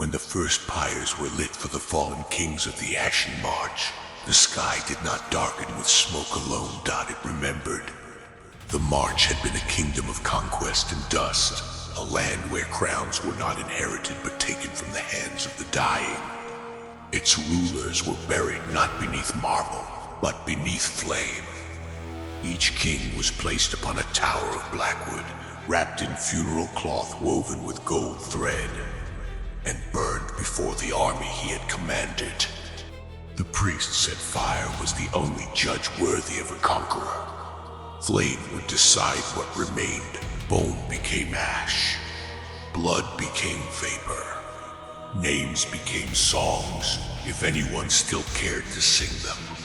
When the first pyres were lit for the fallen kings of the Ashen March, the sky did not darken with smoke alone, it remembered. The March had been a kingdom of conquest and dust, a land where crowns were not inherited but taken from the hands of the dying. Its rulers were buried not beneath marble, but beneath flame. Each king was placed upon a tower of blackwood, wrapped in funeral cloth woven with gold thread, and burned before the army he had commanded. The priest said fire was the only judge worthy of a conqueror. Flame would decide what remained. Bone became ash. Blood became vapor. Names became songs, if anyone still cared to sing them.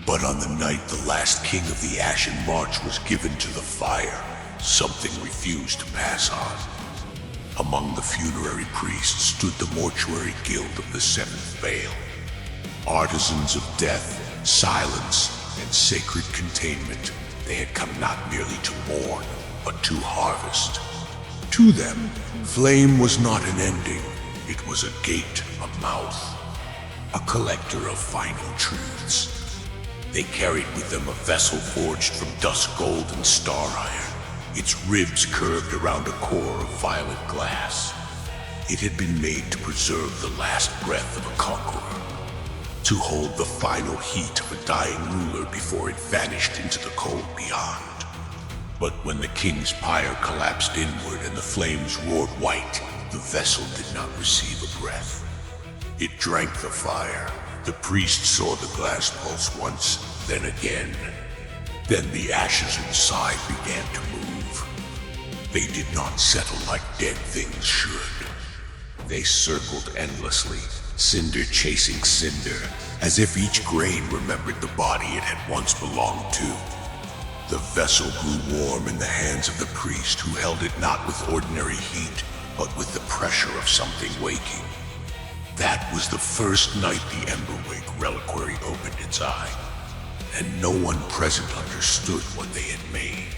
But on the night the last king of the Ashen March was given to the fire, something refused to pass on. Among the funerary priests stood the Mortuary Guild of the Seventh Vale. Artisans of death, silence, and sacred containment, they had come not merely to mourn, but to harvest. To them, flame was not an ending. It was a gate, a mouth, a collector of final truths. They carried with them a vessel forged from dusk gold and star iron, its ribs curved around a core of violet glass. It had been made to preserve the last breath of a conqueror, to hold the final heat of a dying ruler before it vanished into the cold beyond. But when the king's pyre collapsed inward and the flames roared white, the vessel did not receive a breath. It drank the fire. The priest saw the glass pulse once, then again. Then the ashes inside began to move. They did not settle like dead things should. They circled endlessly, cinder chasing cinder, as if each grain remembered the body it had once belonged to. The vessel grew warm in the hands of the priest, who held it not with ordinary heat, but with the pressure of something waking. That was the first night the Emberwake Reliquary opened its eye, and no one present understood what they had made.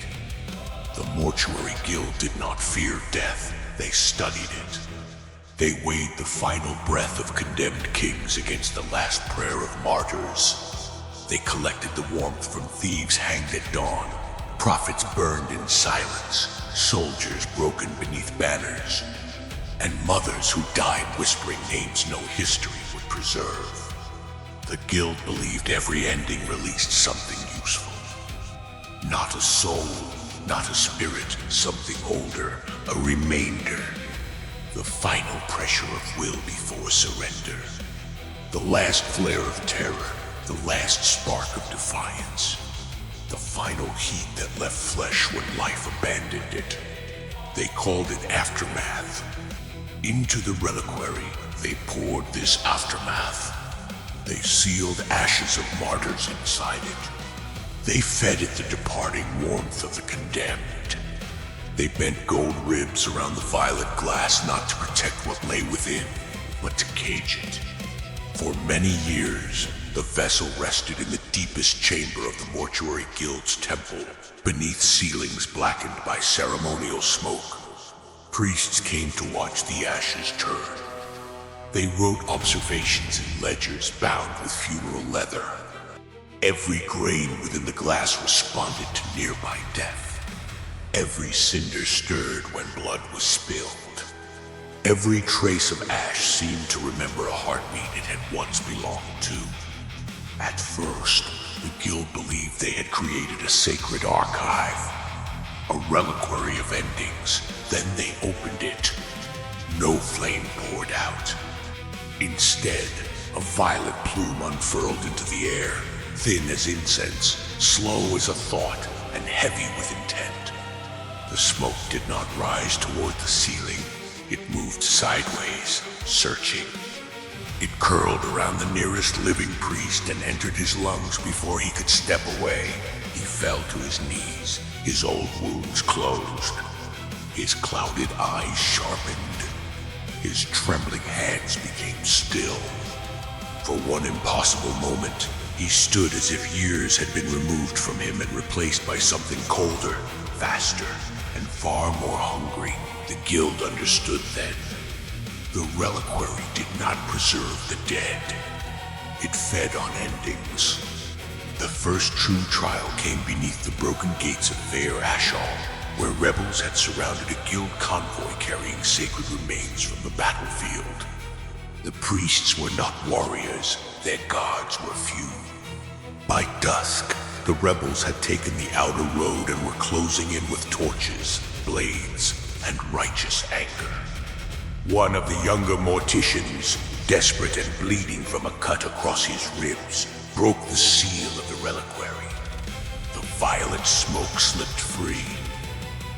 The Mortuary Guild did not fear death, they studied it. They weighed the final breath of condemned kings against the last prayer of martyrs. They collected the warmth from thieves hanged at dawn, prophets burned in silence, soldiers broken beneath banners, and mothers who died whispering names no history would preserve. The guild believed every ending released something useful. Not a soul, not a spirit, something older, a remainder. The final pressure of will before surrender. The last flare of terror, the last spark of defiance. The final heat that left flesh when life abandoned it. They called it aftermath. Into the reliquary, they poured this aftermath. They sealed ashes of martyrs inside it. They fed it the departing warmth of the condemned. They bent gold ribs around the violet glass not to protect what lay within, but to cage it. For many years, the vessel rested in the deepest chamber of the Mortuary Guild's temple, beneath ceilings blackened by ceremonial smoke. Priests came to watch the ashes turn. They wrote observations in ledgers bound with funeral leather. Every grain within the glass responded to nearby death. Every cinder stirred when blood was spilled. Every trace of ash seemed to remember a heartbeat it had once belonged to. At first, the guild believed they had created a sacred archive, a reliquary of endings. Then they opened it. No flame poured out. Instead, a violet plume unfurled into the air, thin as incense, slow as a thought, and heavy with intent. The smoke did not rise toward the ceiling. It moved sideways, searching. It curled around the nearest living priest and entered his lungs before he could step away. He fell to his knees, his old wounds closed. His clouded eyes sharpened. His trembling hands became still. For one impossible moment, he stood as if years had been removed from him and replaced by something colder, faster, and far more hungry. The guild understood then. The reliquary did not preserve the dead. It fed on endings. The first true trial came beneath the broken gates of Fair Ashall, where rebels had surrounded a guild convoy carrying sacred remains from the battlefield. The priests were not warriors, their guards were few. By dusk, the rebels had taken the outer road and were closing in with torches, blades, and righteous anger. One of the younger morticians, desperate and bleeding from a cut across his ribs, broke the seal of the reliquary. The violet smoke slipped free.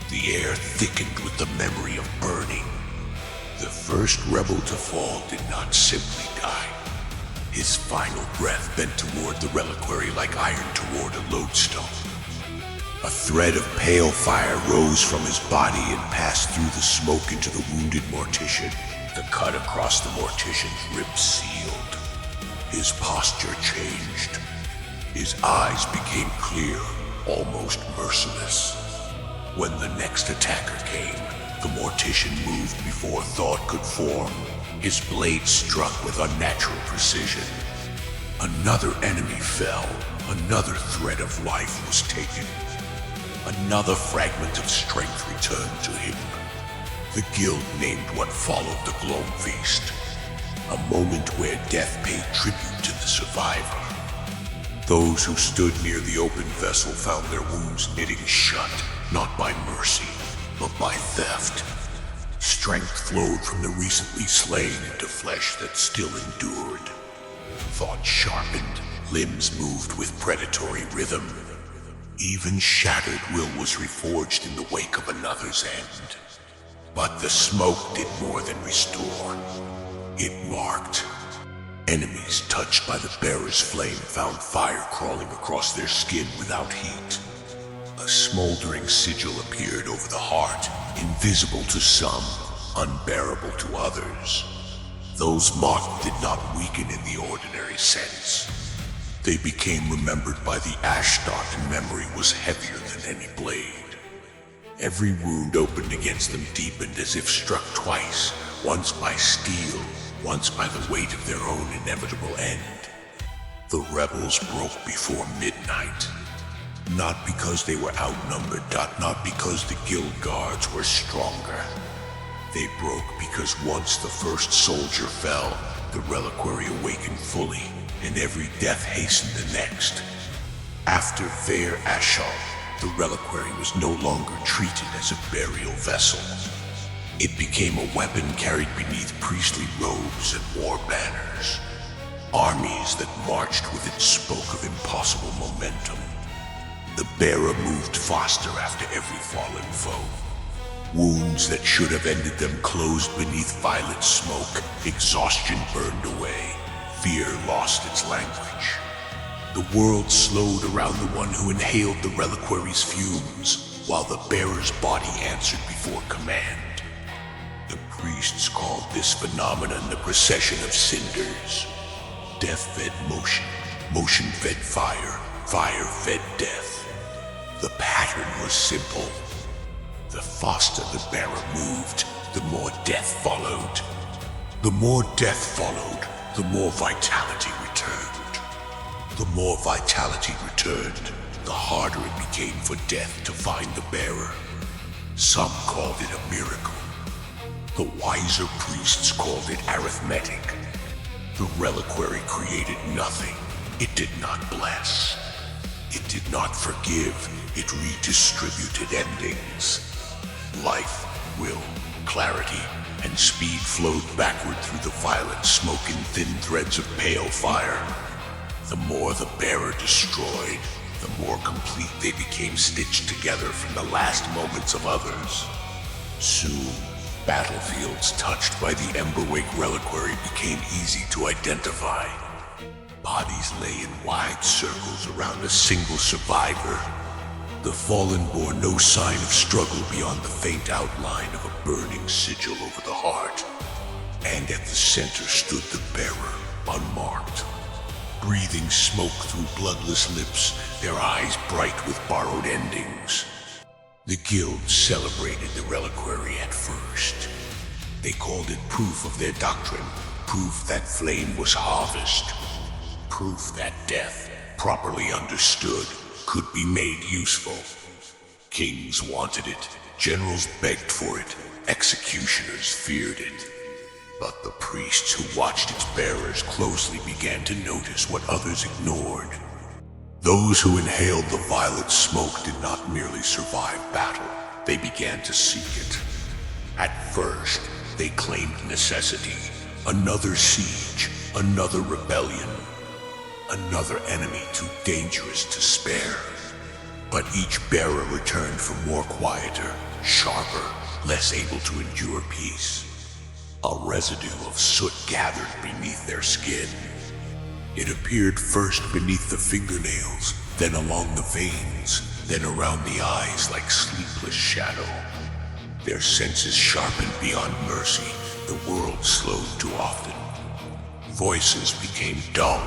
The air thickened with the memory of burning. The first rebel to fall did not simply die. His final breath bent toward the reliquary like iron toward a lodestone. A thread of pale fire rose from his body and passed through the smoke into the wounded mortician. The cut across the mortician's ribs sealed. His posture changed. His eyes became clear, almost merciless. When the next attacker came, the mortician moved before thought could form. His blade struck with unnatural precision. Another enemy fell. Another thread of life was taken. Another fragment of strength returned to him. The guild named what followed the Gloam Feast, a moment where death paid tribute to the survivor. Those who stood near the open vessel found their wounds knitting shut, not by mercy, but by theft. Strength flowed from the recently slain into flesh that still endured. Thought sharpened, limbs moved with predatory rhythm. Even shattered will was reforged in the wake of another's end. But the smoke did more than restore. It marked. Enemies touched by the bearer's flame found fire crawling across their skin without heat. A smouldering sigil appeared over the heart, invisible to some, unbearable to others. Those marked did not weaken in the ordinary sense. They became remembered by the ash dot, and memory was heavier than any blade. Every wound opened against them deepened as if struck twice, once by steel, once by the weight of their own inevitable end. The rebels broke before midnight. Not because they were outnumbered, not because the guild guards were stronger. They broke because once the first soldier fell, the reliquary awakened fully, and every death hastened the next. After Fair Ashall, the reliquary was no longer treated as a burial vessel. It became a weapon carried beneath priestly robes and war banners. Armies that marched with it spoke of impossible momentum. The bearer moved faster after every fallen foe. Wounds that should have ended them closed beneath violet smoke. Exhaustion burned away. Fear lost its language. The world slowed around the one who inhaled the reliquary's fumes, while the bearer's body answered before command. The priests called this phenomenon the procession of cinders. Death fed motion, motion fed fire, fire fed death. The pattern was simple. The faster the bearer moved, the more death followed. The more death followed, the more vitality returned. The more vitality returned, the harder it became for death to find the bearer. Some called it a miracle. The wiser priests called it arithmetic. The reliquary created nothing. It did not bless. It did not forgive. It redistributed endings. Life, will, clarity, and speed flowed backward through the violet smoke in thin threads of pale fire. The more the bearer destroyed, the more complete they became stitched together from the last moments of others. Soon, battlefields touched by the Emberwake Reliquary became easy to identify. Bodies lay in wide circles around a single survivor. The fallen bore no sign of struggle beyond the faint outline of a burning sigil over the heart. And at the center stood the bearer, unmarked. Breathing smoke through bloodless lips, their eyes bright with borrowed endings. The guild celebrated the reliquary at first. They called it proof of their doctrine, proof that flame was harvest, proof that death, properly understood, could be made useful. Kings wanted it, generals begged for it, executioners feared it. But the priests who watched its bearers closely began to notice what others ignored. Those who inhaled the violet smoke did not merely survive battle, they began to seek it. At first, they claimed necessity, another siege, another rebellion, another enemy too dangerous to spare. But each bearer returned for more quieter, sharper, less able to endure peace. A residue of soot gathered beneath their skin. It appeared first beneath the fingernails, then along the veins, then around the eyes like sleepless shadow. Their senses sharpened beyond mercy, the world slowed too often. Voices became dull,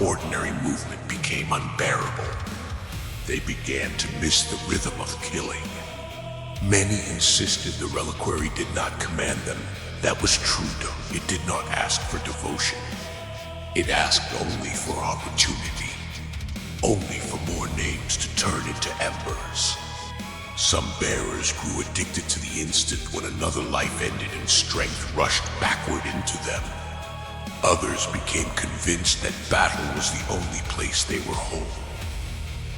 ordinary movement became unbearable. They began to miss the rhythm of killing. Many insisted the reliquary did not command them. That was true, though. It did not ask for devotion. It asked only for opportunity. Only for more names to turn into embers. Some bearers grew addicted to the instant when another life ended and strength rushed backward into them. Others became convinced that battle was the only place they were whole.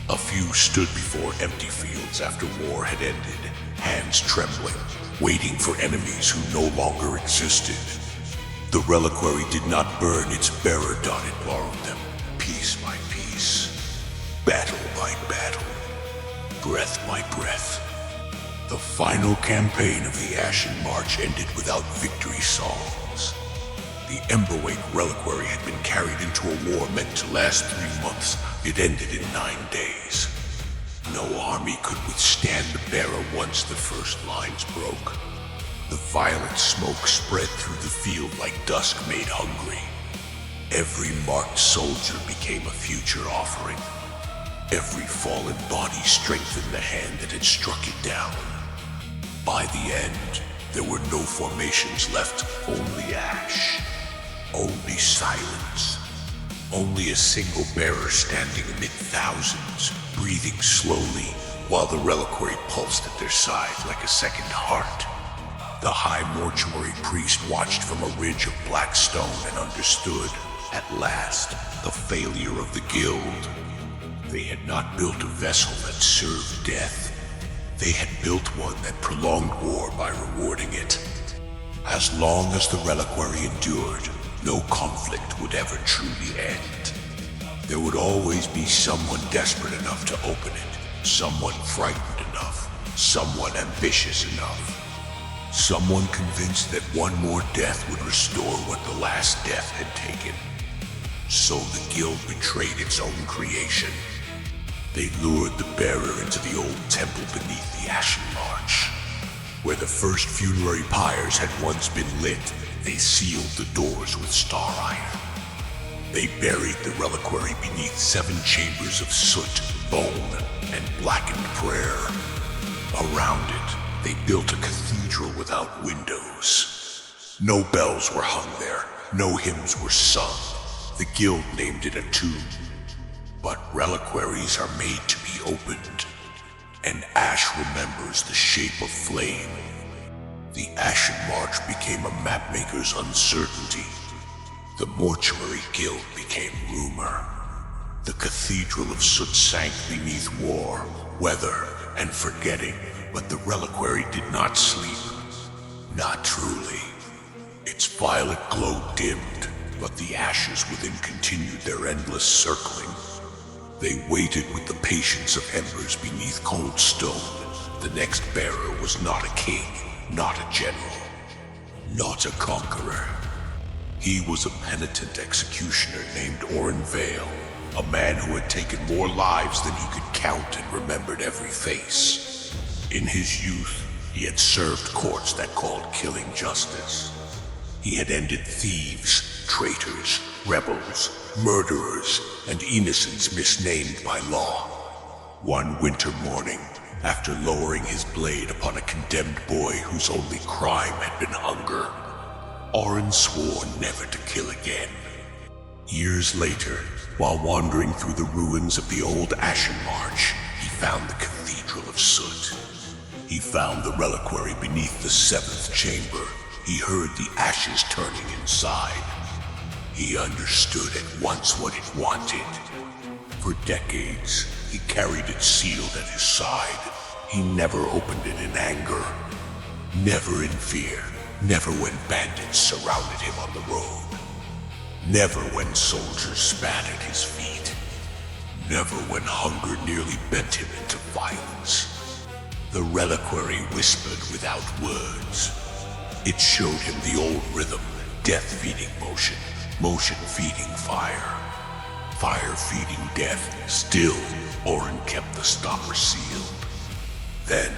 A few stood before empty fields after war had ended, hands trembling, waiting for enemies who no longer existed. The reliquary did not burn its bearer, it borrowed them, piece by piece, battle by battle, breath by breath. The final campaign of the Ashen March ended without victory songs. The Emberwake Reliquary had been carried into a war meant to last 3 months. It ended in 9 days. No army could withstand the bearer once the first lines broke. The violet smoke spread through the field like dusk made hungry. Every marked soldier became a future offering. Every fallen body strengthened the hand that had struck it down. By the end, there were no formations left, only ash. Only silence. Only a single bearer standing amid thousands, breathing slowly, while the reliquary pulsed at their side like a second heart. The high mortuary priest watched from a ridge of black stone and understood, at last, the failure of the guild. They had not built a vessel that served death. They had built one that prolonged war by rewarding it. As long as the reliquary endured, no conflict would ever truly end. There would always be someone desperate enough to open it, someone frightened enough, someone ambitious enough, someone convinced that one more death would restore what the last death had taken. So the guild betrayed its own creation. They lured the bearer into the old temple beneath the Ashen March. Where the first funerary pyres had once been lit, they sealed the doors with star iron. They buried the reliquary beneath 7 chambers of soot, bone, and blackened prayer. Around it, they built a cathedral without windows. No bells were hung there, no hymns were sung. The guild named it a tomb. But reliquaries are made to be opened, and ash remembers the shape of flame. The Ashen March became a mapmaker's uncertainty. The Mortuary Guild became rumor. The Cathedral of Soot sank beneath war, weather, and forgetting, but the reliquary did not sleep. Not truly. Its violet glow dimmed, but the ashes within continued their endless circling. They waited with the patience of embers beneath cold stone. The next bearer was not a king, not a general, not a conqueror. He was a penitent executioner named Oryn Vale, a man who had taken more lives than he could count and remembered every face. In his youth, he had served courts that called killing justice. He had ended thieves, traitors, rebels, murderers, and innocents misnamed by law. One winter morning, after lowering his blade upon a condemned boy whose only crime had been hunger, Oryn swore never to kill again. Years later, while wandering through the ruins of the old Ashen March, he found the Cathedral of Soot. He found the reliquary beneath the 7th chamber. He heard the ashes turning inside. He understood at once what it wanted. For decades, he carried it sealed at his side. He never opened it in anger, never in fear, never when bandits surrounded him on the road. Never when soldiers spat at his feet. Never when hunger nearly bent him into violence. The reliquary whispered without words. It showed him the old rhythm, death feeding motion, motion feeding fire, fire feeding death. Still, Oryn kept the stopper sealed. Then,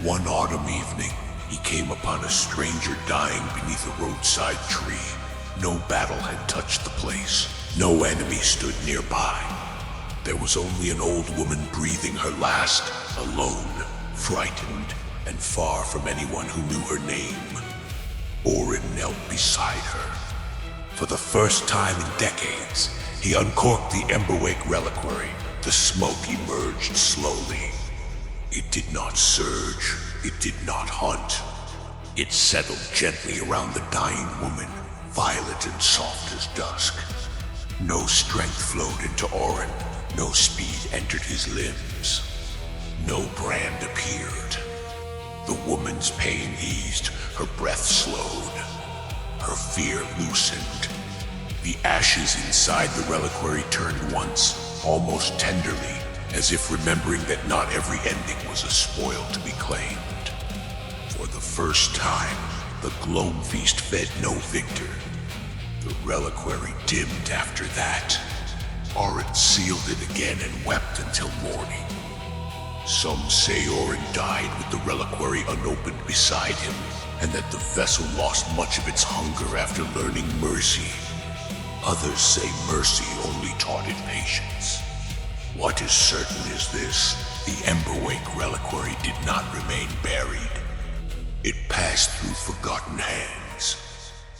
one autumn evening, he came upon a stranger dying beneath a roadside tree. No battle had touched the place. No enemy stood nearby. There was only an old woman breathing her last, alone, frightened, and far from anyone who knew her name. Oryn knelt beside her. For the first time in decades, he uncorked the Emberwake Reliquary. The smoke emerged slowly. It did not surge. It did not hunt. It settled gently around the dying woman, violet and soft as dusk. No strength flowed into Oryn. No speed entered his limbs. No brand appeared. The woman's pain eased. Her breath slowed. Her fear loosened. The ashes inside the reliquary turned once, almost tenderly, as if remembering that not every ending was a spoil to be claimed. For the first time, the gloam feast fed no victor. The reliquary dimmed after that. Oryn sealed it again and wept until morning. Some say Oryn died with the reliquary unopened beside him, and that the vessel lost much of its hunger after learning mercy. Others say mercy only taught it patience. What is certain is this: the Emberwake Reliquary did not remain buried. It passed through forgotten hands.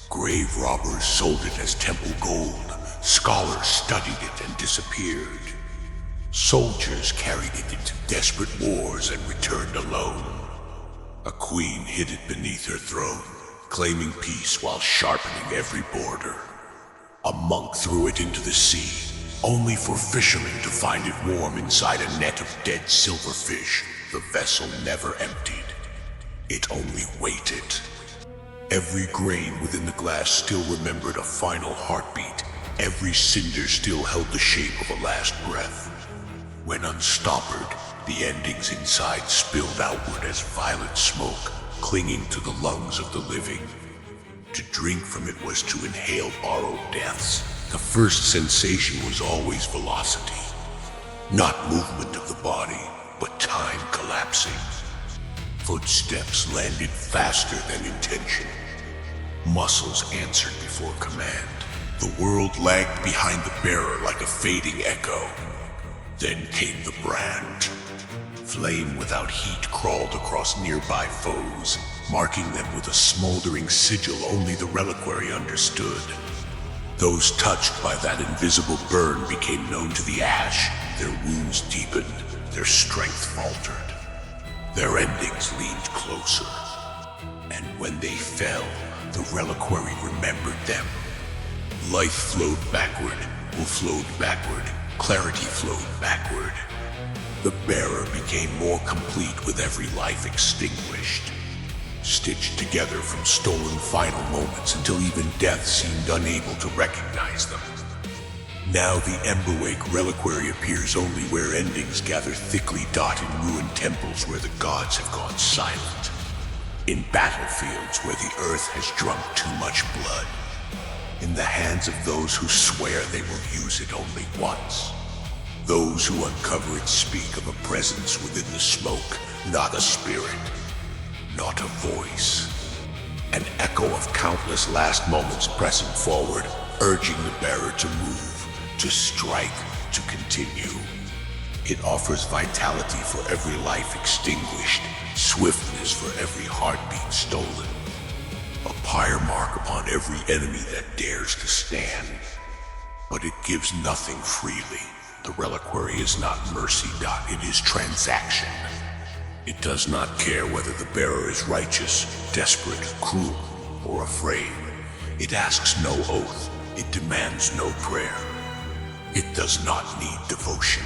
Grave robbers sold it as temple gold. Scholars studied it and disappeared. Soldiers carried it into desperate wars and returned alone. A queen hid it beneath her throne, claiming peace while sharpening every border. A monk threw it into the sea, only for fishermen to find it warm inside a net of dead silverfish. The vessel never emptied. It only waited. Every grain within the glass still remembered a final heartbeat. Every cinder still held the shape of a last breath. When unstoppered, the endings inside spilled outward as violet smoke, clinging to the lungs of the living. To drink from it was to inhale borrowed deaths. The first sensation was always velocity. Not movement of the body, but time collapsing. Footsteps landed faster than intention. Muscles answered before command. The world lagged behind the bearer like a fading echo. Then came the brand. Flame without heat crawled across nearby foes, marking them with a smoldering sigil only the reliquary understood. Those touched by that invisible burn became known to the ash. Their wounds deepened, their strength faltered. Their endings leaned closer. And when they fell, the reliquary remembered them. Life flowed backward, will flowed backward, clarity flowed backward. The bearer became more complete with every life extinguished, stitched together from stolen final moments until even death seemed unable to recognize them. Now the Emberwake Reliquary appears only where endings gather thickly dotted ruined temples where the gods have gone silent. In battlefields where the earth has drunk too much blood. In the hands of those who swear they will use it only once. Those who uncover it speak of a presence within the smoke, not a spirit, not a voice. An echo of countless last moments pressing forward, urging the bearer to move, to strike, to continue. It offers vitality for every life extinguished, swiftness for every heartbeat stolen. A pyre mark upon every enemy that dares to stand. But it gives nothing freely. The reliquary is not mercy, it is transaction. It does not care whether the bearer is righteous, desperate, cruel, or afraid. It asks no oath. It demands no prayer. It does not need devotion.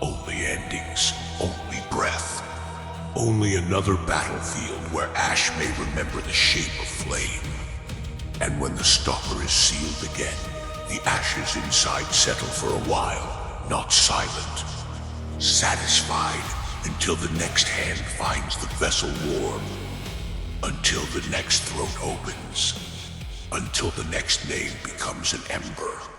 Only endings, only breath. Only another battlefield where ash may remember the shape of flame. And when the stopper is sealed again, the ashes inside settle for a while, not silent. Satisfied until the next hand finds the vessel warm. Until the next throat opens. Until the next name becomes an ember.